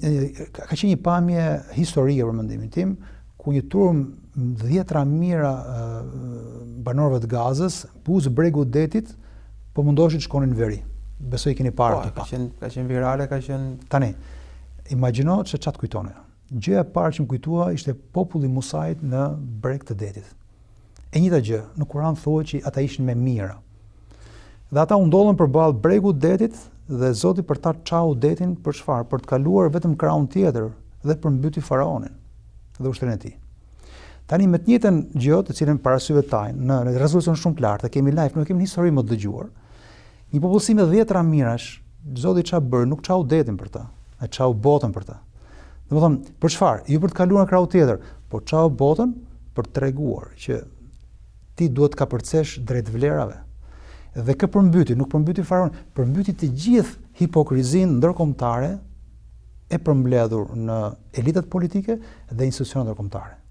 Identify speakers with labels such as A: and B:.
A: ka qenë një pamje historike për mendimin tim, ku një turm 10 mijëra banorëve të Gazës, buzë bregu detit, po mundoshin të shkonin në veri. Besoj keni parë.
B: Ka qenë virale, ka qenë...
A: Tani, imagjino se çat kujtone. Gjëja e parë që më kujtua ishte populli Musait në breg të detit. E njëjta gjë, në Kur'an thuhet që ata ishin me mira. Dhe ata u ndollën përballë bregut detit dhe Zoti për ta çau detin për çfarë? Për të kaluar vetëm krahun tjetër dhe për mbyti faraonin dhe ushtrinë e tij. Tani me të njëjtën gjë, të cilën para syve tajnë në rezolucion shumë të lartë, kemi live, nuk kemi një histori më të dëgjuar. Një popullsi me 10 mijërash, Zoti ç'a bërë, nuk çau detin për ta, e çau botën për ta. Domethënë, për çfarë? Jo për të kaluar krahu tjetër, por çau botën për të treguar që ti duhet të kapërcesh drejt vlerave. Dhe kë përmbyti, nuk përmbyti faraon, përmbyti të gjithë hipokrizinë ndërkombëtare e përmbledhur në elitat politike dhe institucionet ndërkombëtare.